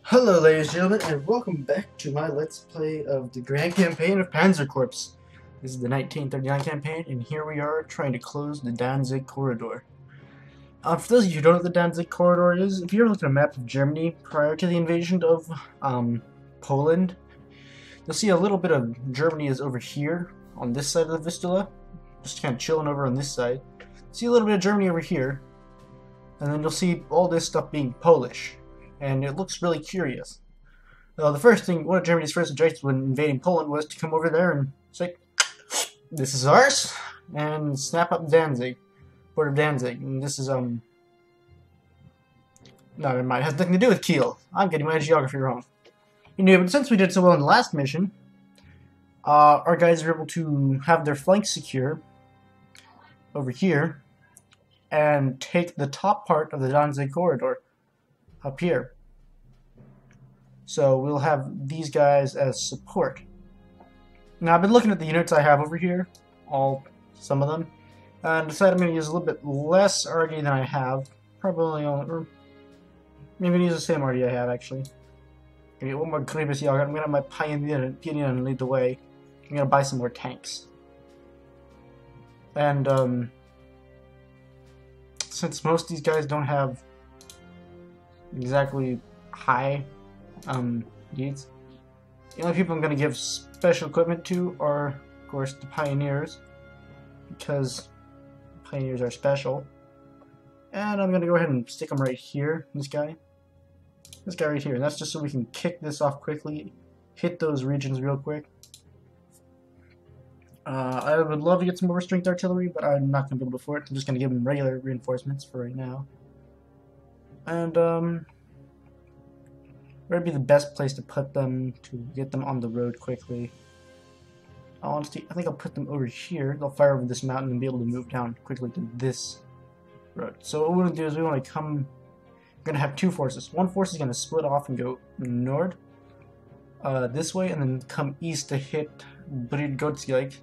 Hello ladies and gentlemen, and welcome back to my Let's Play of the Grand Campaign of Panzer Corps. This is the 1939 campaign, and here we are trying to close the Danzig Corridor. For those of you who don't know what the Danzig Corridor is, if you ever look at a map of Germany prior to the invasion of Poland, you'll see a little bit of Germany is over here, on this side of the Vistula, just kind of chilling over on this side. See a little bit of Germany over here, and then you'll see all this stuff being Polish. And it looks really curious. The first thing, one of Germany's first objectives when invading Poland was to come over there and say, this is ours, and snap up Danzig, Port of Danzig. And this is, no, never mind, it has nothing to do with Kiel. I'm getting my geography wrong. Anyway, but since we did so well in the last mission, our guys were able to have their flanks secure over here and take the top part of the Danzig corridor up here. So we'll have these guys as support. Now I've been looking at the units I have over here, some of them, and decided I'm going to use a little bit less RD than I have. Probably only, or maybe I'm going to use the same RD I have actually. Okay, one more Kribis Yager. I'm going to have my Pioneer lead the way. I'm going to buy some more tanks. And since most of these guys don't have exactly high needs, the only people I'm going to give special equipment to are, of course, the Pioneers, because Pioneers are special. And I'm going to go ahead and stick them right here, this guy right here, and that's just so we can kick this off quickly, hit those regions real quick. I would love to get some more strength artillery, but I'm not going to be able to afford it. I'm just going to give them regular reinforcements for right now. And where would be the best place to put them to get them on the road quickly? Honestly, I think I'll put them over here. They'll fire over this mountain and be able to move down quickly to this road. So what we're going to do is we want to come. We're going to have two forces. One force is going to split off and go north, this way, and then come east to hit Bridgotsjik.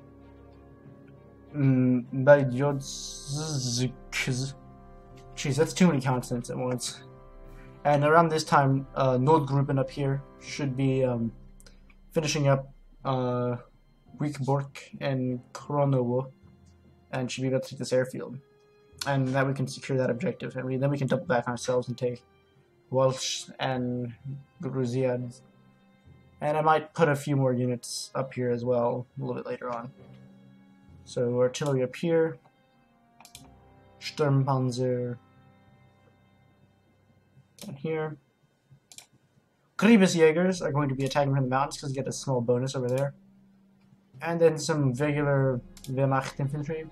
Jeez, that's too many consonants at once. And around this time, Nordgruppen up here should be finishing up Wiekborg and Kronowo, and should be able to take this airfield. And that we can secure that objective, and then we can double back on ourselves and take Walsh and Gruziad. And I might put a few more units up here as well a little bit later on. So artillery up here, Sturmpanzer down here. Kribisjägers are going to be attacking from the mountains because you get a small bonus over there. And then some regular Wehrmacht infantry.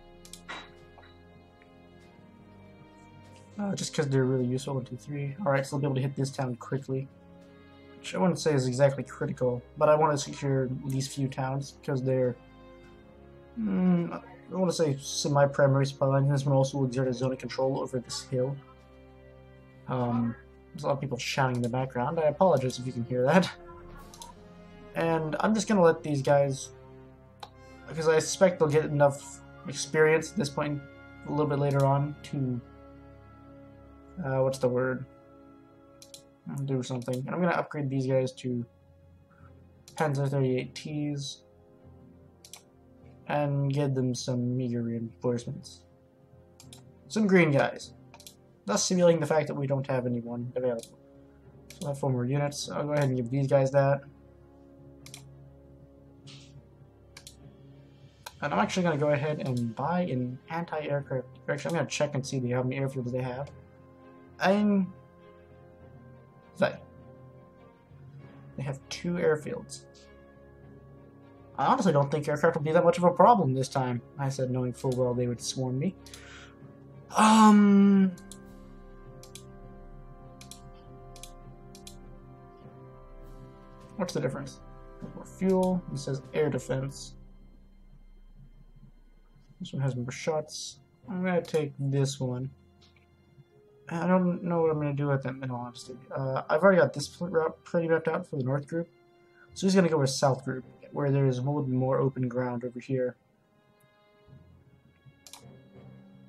Just because they're really useful. 1, 2, 3. Alright, so they'll be able to hit this town quickly. Which I wouldn't say is exactly critical, but I want to secure these few towns because they're, I want to say, semi-primary supply line. This one also will exert a zone of control over this hill. There's a lot of people shouting in the background. I apologize if you can hear that. And I'm just going to let these guys, because I suspect they'll get enough experience at this point a little bit later on to, what's the word? Do something. And I'm going to upgrade these guys to Panzer 38Ts and give them some meager reinforcements. Some green guys. Thus simulating the fact that we don't have anyone available. So I have 4 more units. I'll go ahead and give these guys that. And I'm actually going to go ahead and buy an anti-aircraft. Actually, I'm going to check and see how many airfields they have. They have 2 airfields. I honestly don't think aircraft will be that much of a problem this time. I said knowing full well they would swarm me. What's the difference? More fuel. It says air defense. This one has more shots. I'm gonna take this one. I don't know what I'm going to do with them, in all honesty. I've already got this route pretty mapped out for the north group. So he's going to go with south group, where there's a little bit more open ground over here.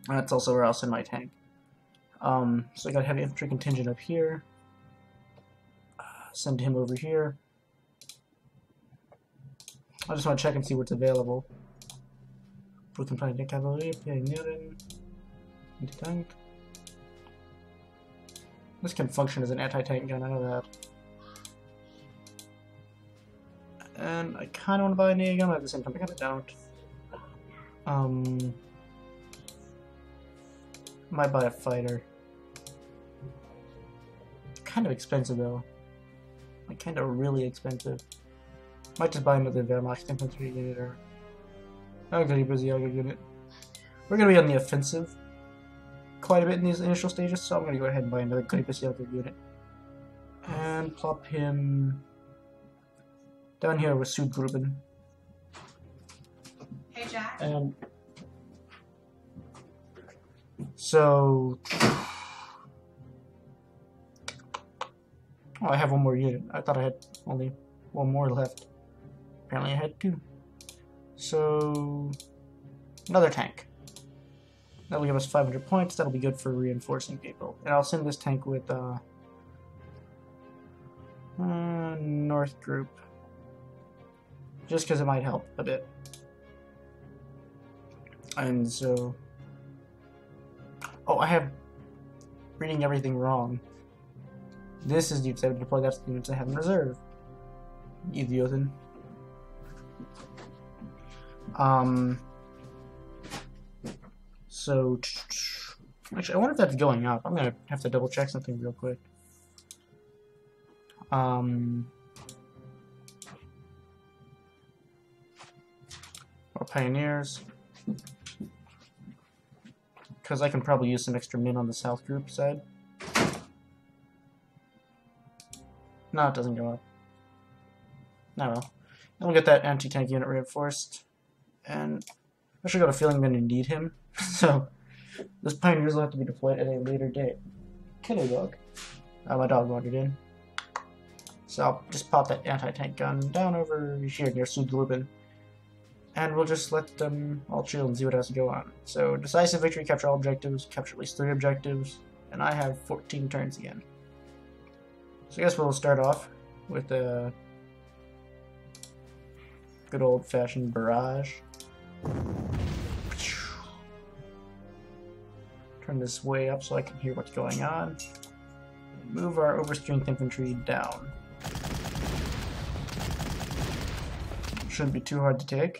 That's also where I'll send my tank. So I got a heavy infantry contingent up here. send him over here. I just want to check and see what's available. We can find the cavalry, Newton, anti-tank. This can function as an anti-tank gun, I know that. And I kind of want to buy a nade gun, but at the same time I kind of don't. Might buy a fighter. Kind of expensive though. Like kind of really expensive. Might just buy another Wehrmacht infantry unit or I'll get a Brazilian unit. We're gonna be on the offensive quite a bit in these initial stages, so I'm gonna go ahead and buy another Brazilian unit. And plop him down here with Südgruppen. Hey Jack. And so oh, I have one more unit. I thought I had only one more left. Apparently I had two. So another tank. That'll give us 500 points. That'll be good for reinforcing people. And I'll send this tank with North Group. Just because it might help a bit. And so... Oh, I have... reading everything wrong. This is the units I have to deploy, that's the units I have in reserve. Idioten. So... Actually, I wonder if that's going up. I'm gonna have to double check something real quick. Or pioneers. Because I can probably use some extra men on the south group side. No, it doesn't go up. No, well. Then we'll get that anti-tank unit reinforced. And I actually got a feeling I'm going to need him. So, those pioneers will have to be deployed at a later date. Killer dog. My dog wandered in. So I'll just pop that anti-tank gun down over here near Südgruppen. And we'll just let them all chill and see what has to go on. So, decisive victory, capture all objectives, capture at least 3 objectives, and I have 14 turns again. So I guess we'll start off with a good old-fashioned barrage. Turn this way up so I can hear what's going on. Move our overstrength infantry down. Shouldn't be too hard to take.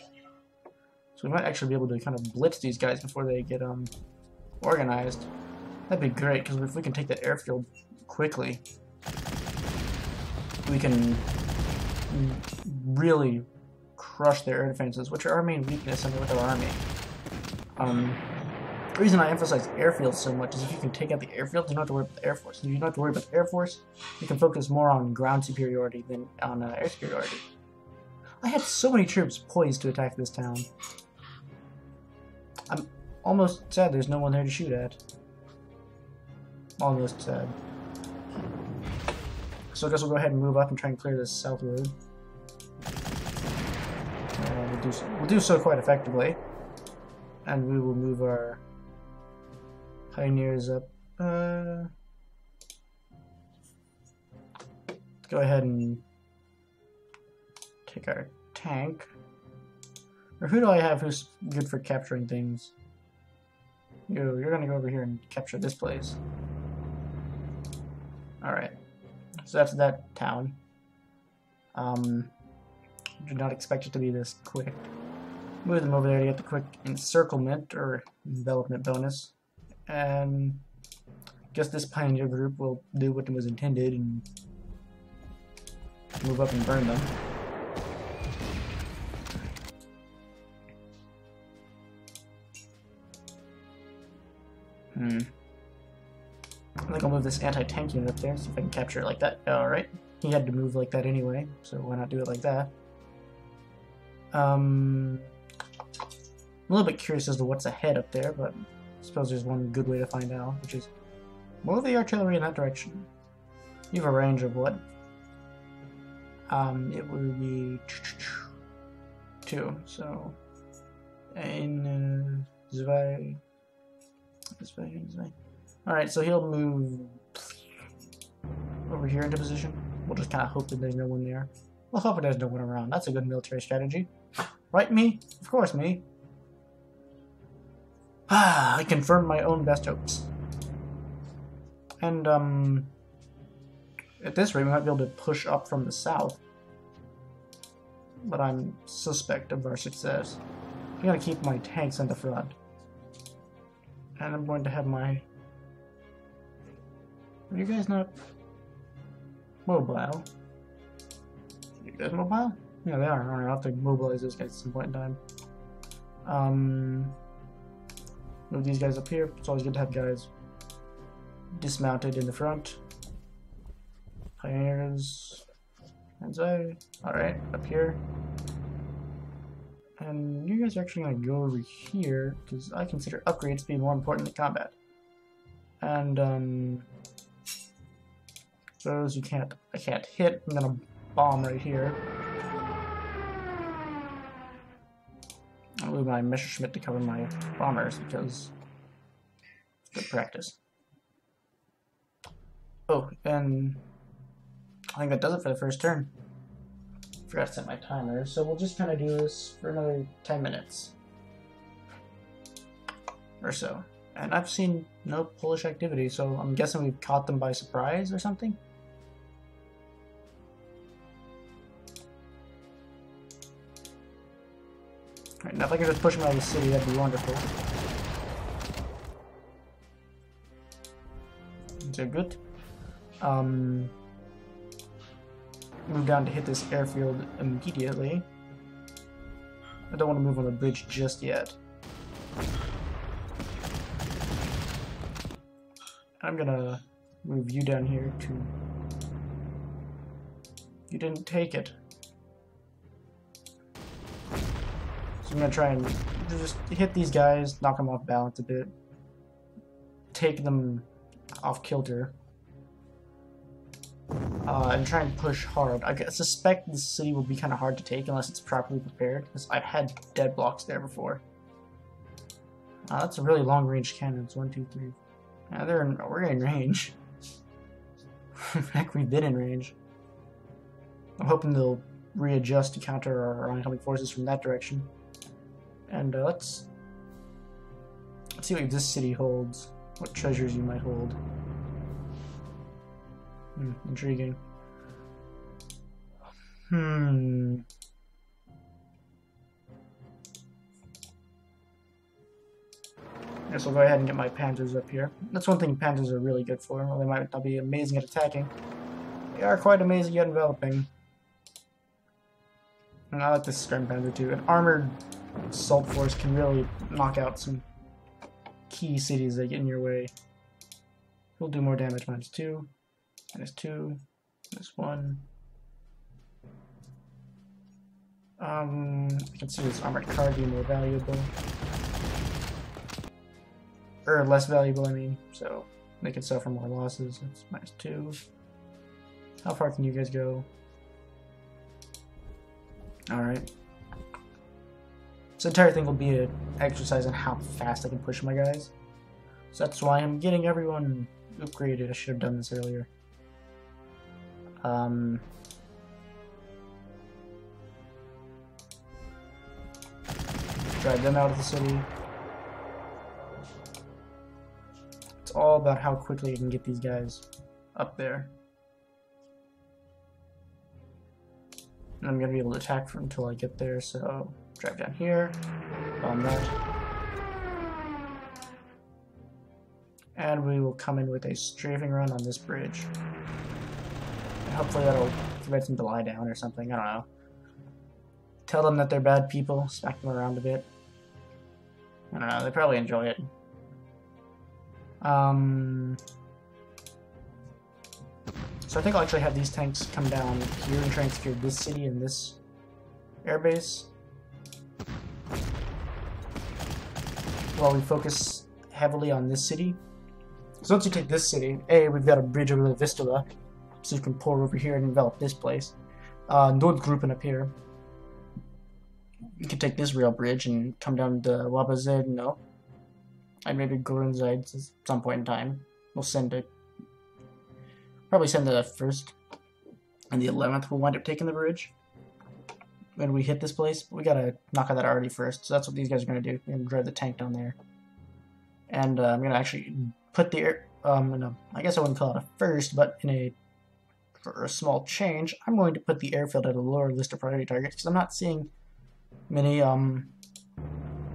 So we might actually be able to kind of blitz these guys before they get organized. That'd be great, because if we can take that airfield quickly, we can really crush their air defenses, which are our main weakness with our army. The reason I emphasize airfields so much is if you can take out the airfield, you don't have to worry about the Air Force. If you don't have to worry about the Air Force, you can focus more on ground superiority than on air superiority. I had so many troops poised to attack this town. I'm almost sad there's no one there to shoot at. Almost sad. So I guess we'll go ahead and move up and try and clear this south road. We'll do so quite effectively. And we will move our pioneers up. Let's go ahead and take our tank. Or who do I have who's good for capturing things? You're gonna go over here and capture this place. Alright. So that's that town. Do not expect it to be this quick. Move them over there to get the quick encirclement or envelopment bonus. And guess this pioneer group will do what was intended and move up and burn them. I think I'll move this anti-tank unit up there, see if I can capture it like that. Alright. He had to move like that anyway, so why not do it like that? I'm a little bit curious as to what's ahead up there, but I suppose there's one good way to find out, which is move the artillery in that direction. You have a range of what? It would be 2, so in zwei. Alright, so he'll move over here into position. We'll just kind of hope that there's no one there. We'll hope there's no one around. That's a good military strategy. Right, me? Of course, me. I confirmed my own best hopes. And, at this rate, we might be able to push up from the south. But I'm suspect of our success. I'm gonna keep my tanks in the front. And I'm going to have my... Are you guys not mobile? Are you guys mobile? Yeah, they are. Alright, I'll have to mobilize those guys at some point in time. Move these guys up here. It's always good to have guys dismounted in the front. Pioneers. Panzer. Alright, up here. And you guys are actually going to go over here, because I consider upgrades to be more important than combat. And, those I can't hit, I'm going to bomb right here. I'll move my Messerschmitt to cover my bombers, because it's good practice. Oh, and I think that does it for the first turn. Forgot to set my timer, so we'll just kind of do this for another 10 minutes. Or so. And I've seen no Polish activity, so I'm guessing we've caught them by surprise or something? Alright, now if I can just push them out of the city, that'd be wonderful. So good. Move down to hit this airfield immediately. I don't want to move on the bridge just yet. I'm gonna move you down here to... You didn't take it. So I'm gonna try and just hit these guys, knock them off balance a bit. Take them off kilter. And try and push hard. I suspect this city will be kind of hard to take unless it's properly prepared, because I've had dead blocks there before. That's a really long-range cannons. 1, 2, 3. We're in range. Heck, we've been in range. I'm hoping they'll readjust to counter our oncoming forces from that direction. And let's see what this city holds. What treasures you might hold. Intriguing. Guess I'll go ahead and get my Panzers up here. That's one thing Panzers are really good for. Well, they might not be amazing at attacking. They are quite amazing at enveloping. And I like this Stern Panzer too. An armored assault force can really knock out some key cities that get in your way. We'll do more damage. -2. -2, -1. I consider this armored car to be more valuable. Or less valuable, I mean, so they can suffer more losses. It's -2. How far can you guys go? Alright. This entire thing will be an exercise on how fast I can push my guys. So that's why I'm getting everyone upgraded. I should have done this earlier. Drive them out of the city. It's all about how quickly you can get these guys up there. And I'm gonna be able to attack until I get there, so drive down here, bomb that. And we will come in with a strafing run on this bridge. And hopefully that'll prevent them to lie down or something, I don't know. Tell them that they're bad people, smack them around a bit. I don't know, they probably enjoy it. So I think I'll actually have these tanks come down here and try and secure this city and this airbase, while we focus heavily on this city. So once you take this city, we've got a bridge over the Vistula, so you can pour over here and envelop this place. Nordgruppen up here. You can take this rail bridge and come down to Wabazedno, and maybe Grunzide at some point in time. We'll send it. Probably send it first. and the 11th will wind up taking the bridge when we hit this place. We gotta knock out that arty first, so that's what these guys are gonna do. They're gonna drive the tank down there, and I'm gonna actually put the air. I guess I wouldn't call it a first, but for a small change, I'm going to put the airfield at a lower list of priority targets because I'm not seeing many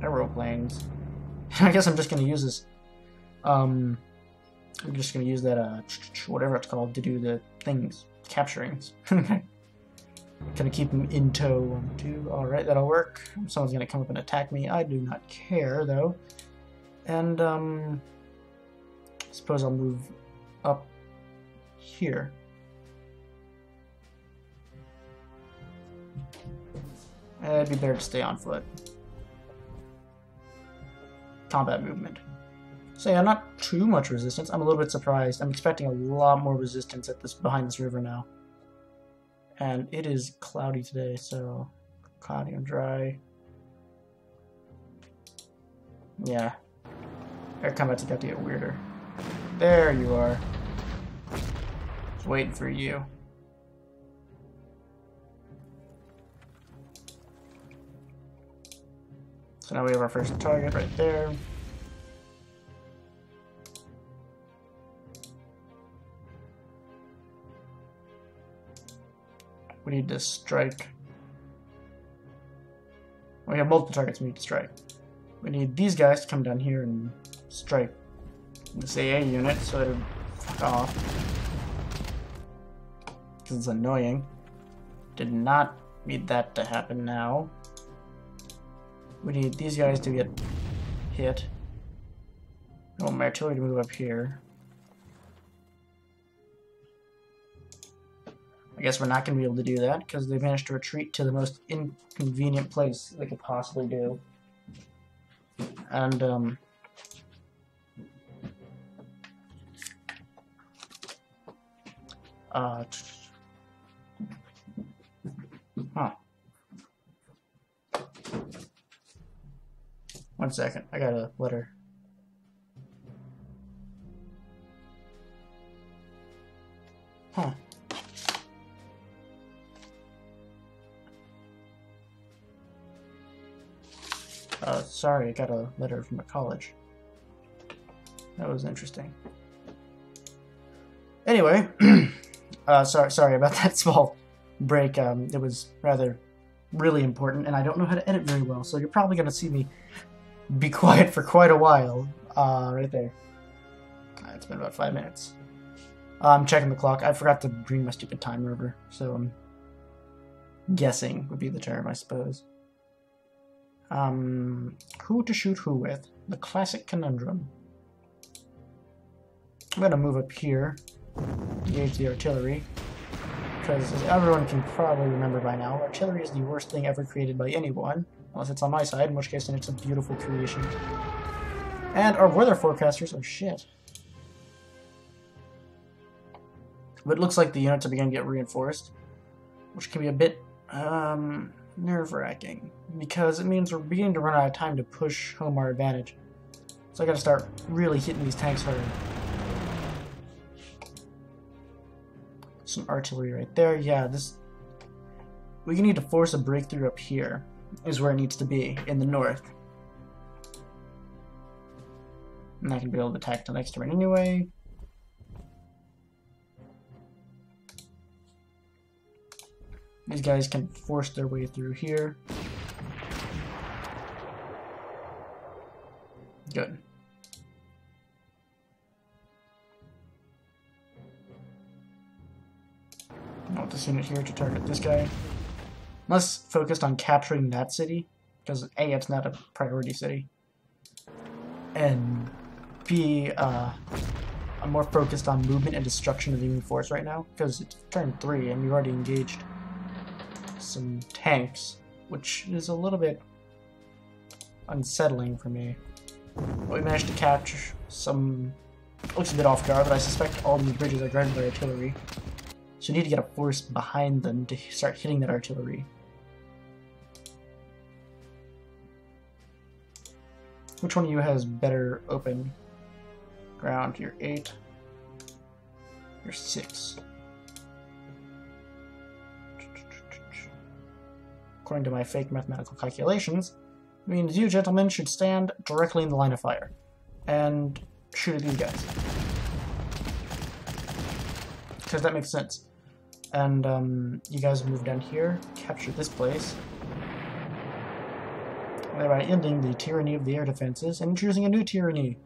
aeroplanes. I guess I'm just gonna use this. I'm just gonna use that whatever it's called to do the things, capturings. Gonna keep them in tow. 1, 2. All right, that'll work. Someone's gonna come up and attack me. I do not care though. And I suppose I'll move up here. It'd be better to stay on foot. Combat movement. So yeah, not too much resistance. I'm a little bit surprised. I'm expecting a lot more resistance at behind this river now. And it is cloudy today, so cloudy and dry. Yeah. Air combat's got to get weirder. There you are. Just waiting for you. So now we have our first target right there. We need to strike. We have multiple targets we need to strike. We need these guys to come down here and strike this AA unit so it'll fuck off. Because it's annoying. Did not need that to happen now. We need these guys to get hit. I want my artillery to move up here. I guess we're not going to be able to do that because they managed to retreat to the most inconvenient place they could possibly do. And, huh. 1 second, I got a letter. Huh. Sorry, I got a letter from a college. That was interesting. Anyway, sorry about that small break. It was really important, and I don't know how to edit very well, so you're probably going to see me be quiet for quite a while. Right there. It's been about 5 minutes. I'm checking the clock. I forgot to bring my stupid timer over, so I'm guessing would be the term, I suppose. Who to shoot who with? The classic conundrum. I'm gonna move up here, engage the artillery, because as everyone can probably remember by now, artillery is the worst thing ever created by anyone, unless it's on my side, in which case then it's a beautiful creation. And our weather forecasters are shit. But it looks like the units are beginning to get reinforced, which can be a bit nerve-wracking, because it means we're beginning to run out of time to push home our advantage. So I gotta start really hitting these tanks hard. Some artillery right there. Yeah, we need to force a breakthrough up here, is where it needs to be, in the north. I'm not gonna be able to attack the next turn anyway. These guys can force their way through here. Good. I want this unit here to target this guy. I'm less focused on capturing that city, because A, it's not a priority city, and B, I'm more focused on movement and destruction of the enemy force right now, because it's turn 3 and we've already engaged some tanks, which is a little bit unsettling for me. We managed to capture some, looks a bit off guard, but I suspect all these bridges are guarded by artillery. So you need to get a force behind them to start hitting that artillery. Which one of you has better open ground? You're 8. You're 6. according to my fake mathematical calculations, means you gentlemen should stand directly in the line of fire and shoot at these guys. Because that makes sense. And you guys move down here, capture this place, thereby ending the tyranny of the air defenses and introducing a new tyranny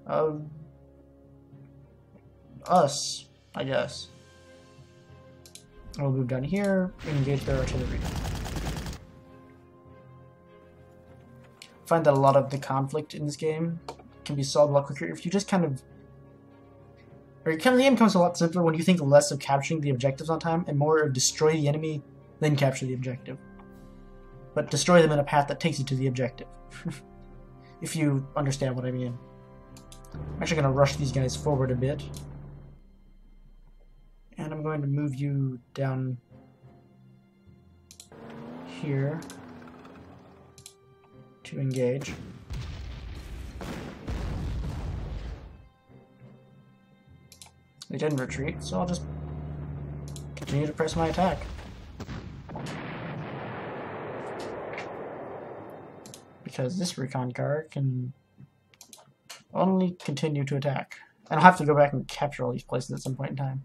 of us, I guess. We'll move down here and engage their artillery. I find that a lot of the conflict in this game can be solved a lot quicker if you just kind of... the game becomes a lot simpler when you think less of capturing the objectives on time and more of destroy the enemy, then capture the objective. But destroy them in a path that takes you to the objective. If you understand what I mean. I'm actually going to rush these guys forward a bit. And I'm going to move you down here to engage. They didn't retreat, so I'll just continue to press my attack. Because this recon car can only continue to attack. And I'll have to go back and capture all these places at some point in time.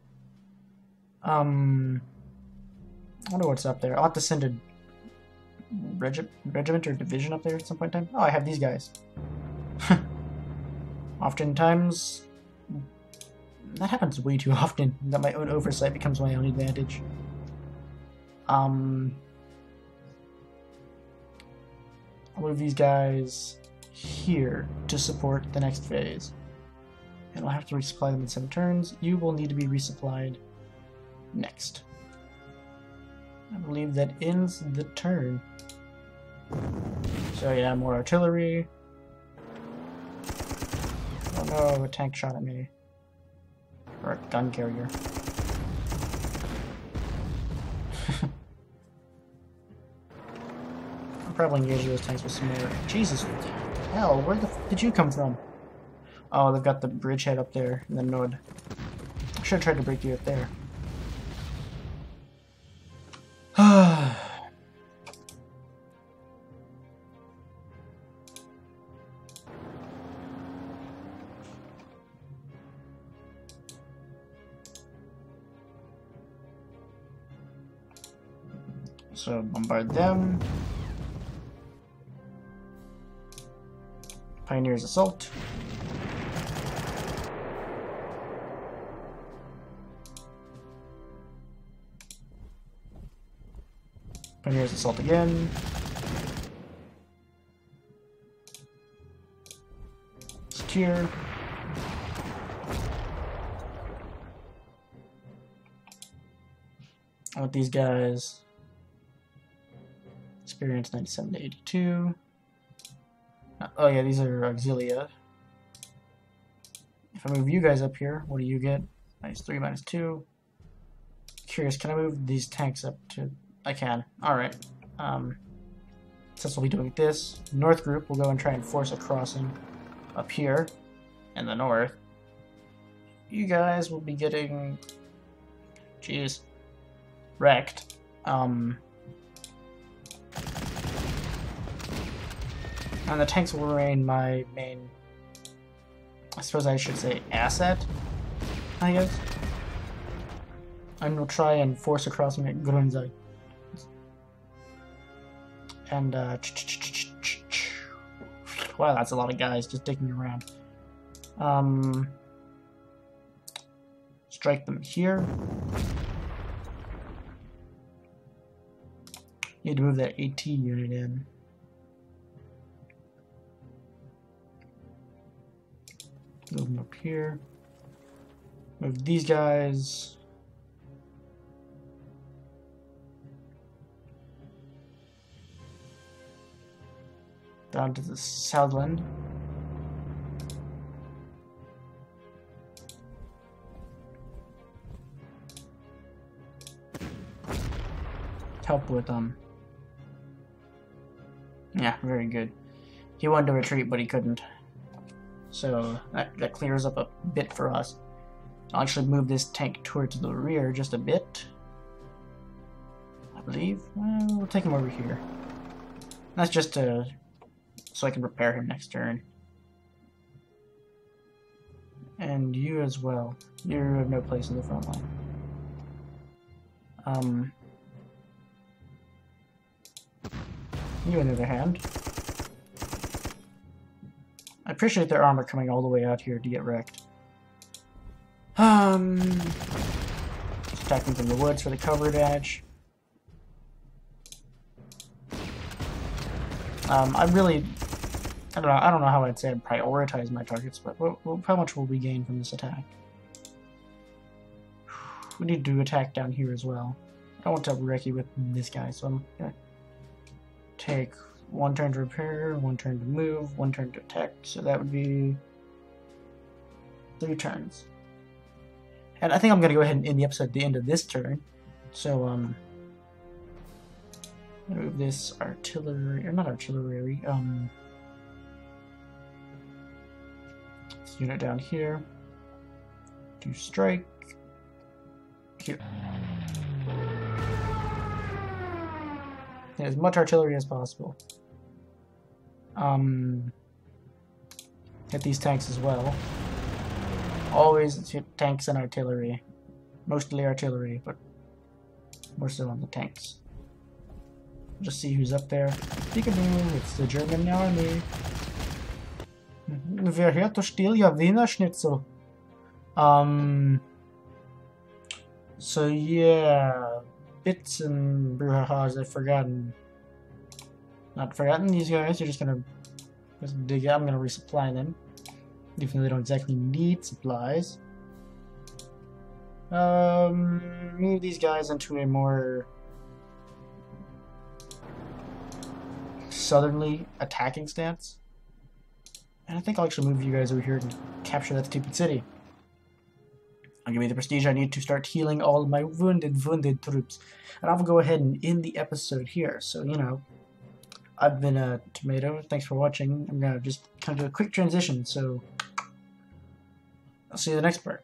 I wonder what's up there. I'll have to send a regiment or division up there at some point in time. Oh, I have these guys. Oftentimes, that happens way too often, that my own oversight becomes my own advantage. I'll move these guys here to support the next phase. And I'll have to resupply them in 7 turns. You will need to be resupplied next. I believe that ends the turn. So yeah, more artillery. Oh no, a tank shot at me. Or a gun carrier. I'll probably engage those tanks with some more. Jesus, hell, where the f did you come from? Oh, they've got the bridgehead up there in the node. I should have tried to break you up there. So bombard them. Pioneers assault. Pioneers assault again. Secure. I want these guys. Experience 97 to 82. Oh yeah, these are auxilia. If I move you guys up here, what do you get? -3, -2. Curious, can I move these tanks up to... I can. Alright. Since we'll be doing this, North Group will go and try and force a crossing up here in the north. You guys will be getting... Jeez. Wrecked. And the tanks will remain my main, I suppose I should say, asset, I guess. And we'll try and force a crossing at Grunzai. And, wow, that's a lot of guys just digging around. Strike them here. Need to move that AT unit in. Move them up here. Move these guys. Down to the Southland. Help with yeah, very good. He wanted to retreat, but he couldn't. So that clears up a bit for us. I'll actually move this tank towards the rear just a bit. believe. We'll take him over here. That's just so I can prepare him next turn. And you as well. You have no place in the front line. You on the other hand. I appreciate their armor coming all the way out here to get wrecked. Just attacking from the woods for the cover advantage. I don't know how I'd say I'd prioritize my targets, but how much will we gain from this attack? We need to attack down here as well. I want to wreck you with this guy, so I'm gonna take 1 turn to repair, 1 turn to move, 1 turn to attack, so that would be 3 turns. And I think I'm gonna go ahead and end the episode at the end of this turn. So move this artillery, or not artillery, this unit down here to strike here. As much artillery as possible. Hit these tanks as well. Always hit tanks and artillery. Mostly artillery, but more so on the tanks. Just see who's up there. Peekaboo, it's the German army. Wer hört to still? Ja, Wiener Schnitzel. So yeah, bits and brouhahas I've forgotten. Not forgotten these guys, you're just gonna dig out. I'm gonna resupply them. Even though they don't exactly need supplies. Move these guys into a more southerly attacking stance. And I think I'll actually move you guys over here to capture that stupid city. I'll give me the prestige I need to start healing all of my wounded troops. And I'll go ahead and end the episode here. So, you know, I've been Tomato. Thanks for watching. I'm going to just kind of do a quick transition. So, I'll see you in the next part.